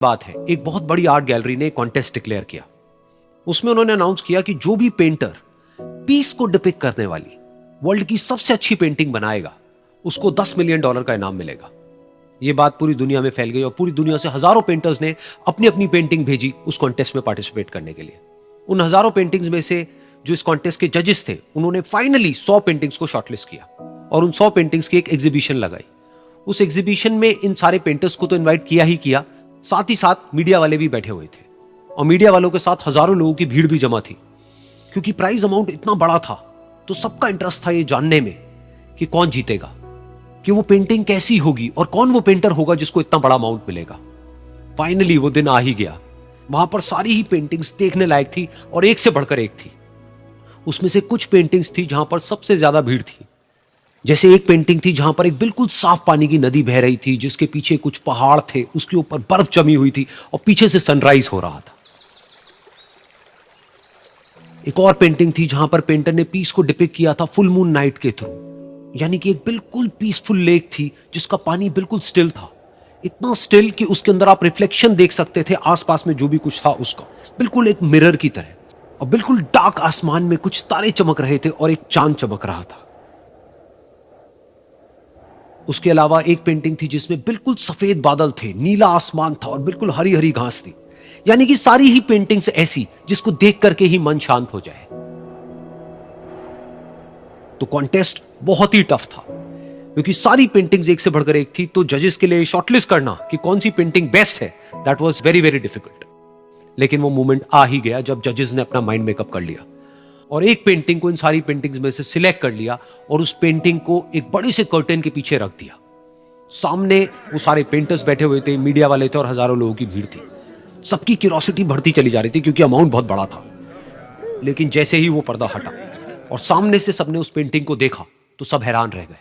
बात है, एक बहुत बड़ी आर्ट गैलरी ने कॉन्टेस्ट डिक्लेयर किया। उसमें उन्होंने अनाउंस किया कि जो भी पेंटर पीस को डिपिक्ट करने वाली वर्ल्ड की सबसे अच्छी पेंटिंग बनाएगा उसको $10 मिलियन का इनाम मिलेगा। यह बात पूरी दुनिया में फैल गई और पूरी दुनिया से हजारों पेंटर्स ने अपनी अपनी पेंटिंग भेजी उस कॉन्टेस्ट में पार्टिसिपेट करने के लिए। उन हजारों पेंटिंग्स में से जो इस कॉन्टेस्ट के जजेस थे उन्होंने फाइनली 100 पेंटिंग्स को शॉर्टलिस्ट किया और उन 100 पेंटिंग्स की एक एग्जीबिशन लगाई। उस एग्जीबिशन में इन सारे पेंटर्स को तो इन्वाइट किया ही किया, साथ ही साथ मीडिया वाले भी बैठे हुए थे और मीडिया वालों के साथ हजारों लोगों की भीड़ भी जमा थी। क्योंकि प्राइज अमाउंट इतना बड़ा था तो सबका इंटरेस्ट था ये जानने में कि कौन जीतेगा, कि वो पेंटिंग कैसी होगी और कौन वो पेंटर होगा जिसको इतना बड़ा अमाउंट मिलेगा। फाइनली वो दिन आ ही गया। वहां पर सारी ही पेंटिंग्स देखने लायक थी और एक से बढ़कर एक थी। उसमें से कुछ पेंटिंग्स थी जहां पर सबसे ज्यादा भीड़ थी। जैसे एक पेंटिंग थी जहां पर एक बिल्कुल साफ पानी की नदी बह रही थी, जिसके पीछे कुछ पहाड़ थे, उसके ऊपर बर्फ जमी हुई थी और पीछे से सनराइज हो रहा था। एक और पेंटिंग थी जहां पर पेंटर ने पीस को डिपिक्ट किया था फुल मून नाइट के थ्रू, यानी कि एक बिल्कुल पीसफुल लेक थी जिसका पानी बिल्कुल स्टिल था, इतना स्टिल कि उसके अंदर आप रिफ्लेक्शन देख सकते थे आसपास में जो भी कुछ था उसका, बिल्कुल एक मिरर की तरह। और बिल्कुल डार्क आसमान में कुछ तारे चमक रहे थे और एक चांद चमक रहा था। उसके अलावा एक पेंटिंग थी जिसमें बिल्कुल सफेद बादल थे, नीला आसमान था और बिल्कुल हरी हरी घास थी। यानी कि सारी ही पेंटिंग्स ऐसी जिसको देख करके ही मन शांत हो जाए। तो कॉन्टेस्ट बहुत ही टफ था क्योंकि सारी पेंटिंग्स एक से बढ़कर एक थी। तो जजेस के लिए शॉर्टलिस्ट करना कि कौन सी पेंटिंग बेस्ट है, that was very very difficult. लेकिन वो मोमेंट आ ही गया जब जजेस ने अपना माइंड मेकअप कर लिया और एक पेंटिंग को इन सारी पेंटिंग्स में से सिलेक्ट कर लिया और उस पेंटिंग को एक बड़े से कर्टेन के पीछे रख दिया। सामने वो सारे पेंटर्स बैठे हुए थे, मीडिया वाले थे और हजारों लोगों की भीड़ थी। सबकी क्यूरियोसिटी बढ़ती चली जा रही थी क्योंकि अमाउंट बहुत बड़ा था। लेकिन जैसे ही वो पर्दा हटा और सामने से सबने उस पेंटिंग को देखा तो सब हैरान रह गए।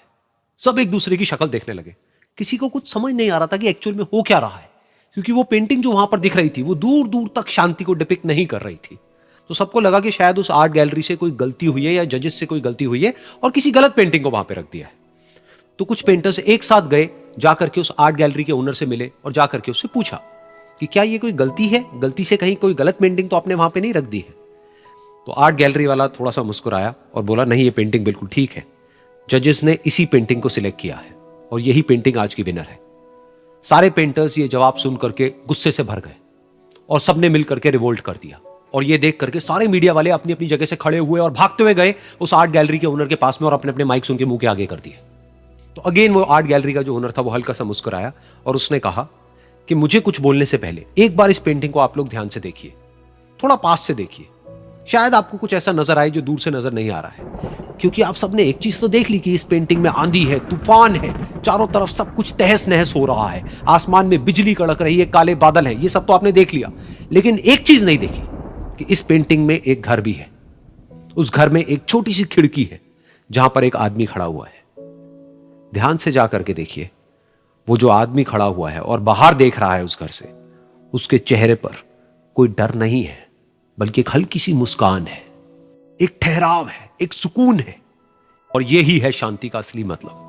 सब एक दूसरे की शक्ल देखने लगे। किसी को कुछ समझ नहीं आ रहा था कि एक्चुअल में हो क्या रहा है, क्योंकि वो पेंटिंग जो वहां पर दिख रही थी वो दूर दूर तक शांति को डिपिक्ट नहीं कर रही थी। तो सबको लगा कि शायद उस आर्ट गैलरी से कोई गलती हुई है या जजेस से कोई गलती हुई है और किसी गलत पेंटिंग को वहां पे रख दिया है। तो कुछ पेंटर्स एक साथ गए, जाकर के उस आर्ट गैलरी के ओनर से मिले और जाकर के उससे पूछा कि क्या ये कोई गलती है, गलती से कहीं कोई गलत पेंटिंग तो आपने वहां पे नहीं रख दी है। तो आर्ट गैलरी वाला थोड़ा सा मुस्कुराया और बोला, नहीं ये पेंटिंग बिल्कुल ठीक है, जजेस ने इसी पेंटिंग को सिलेक्ट किया है और यही पेंटिंग आज की विनर है। सारे पेंटर्स ये जवाब सुन करके गुस्से से भर गए और सबने मिल करके रिवोल्ट कर दिया। और ये देख करके सारे मीडिया वाले अपनी अपनी जगह से खड़े हुए और भागते हुए गए उस आर्ट गैलरी के ओनर के पास में और अपने अपने माइक्स उनके मुंह के आगे कर दिए। तो अगेन वो आर्ट गैलरी का जो ओनर था वो हल्का सा मुस्कुराया और उसने कहा कि मुझे कुछ बोलने से पहले एक बार इस पेंटिंग को आप लोग ध्यान से देखिए, थोड़ा पास से देखिए, शायद आपको कुछ ऐसा नजर आए जो दूर से नजर नहीं आ रहा है। क्योंकि आप सबने एक चीज तो देख ली कि इस पेंटिंग में आंधी है, तूफान है, चारों तरफ सब कुछ तहस नहस हो रहा है, आसमान में बिजली कड़क रही है, काले बादल हैं, ये सब तो आपने देख लिया। लेकिन एक चीज नहीं देखी कि इस पेंटिंग में एक घर भी है। उस घर में एक छोटी सी खिड़की है जहां पर एक आदमी खड़ा हुआ है। ध्यान से जाकर के देखिए, वो जो आदमी खड़ा हुआ है और बाहर देख रहा है उस घर से, उसके चेहरे पर कोई डर नहीं है बल्कि एक हल्की सी मुस्कान है, एक ठहराव है, एक सुकून है। और यही है शांति का असली मतलब।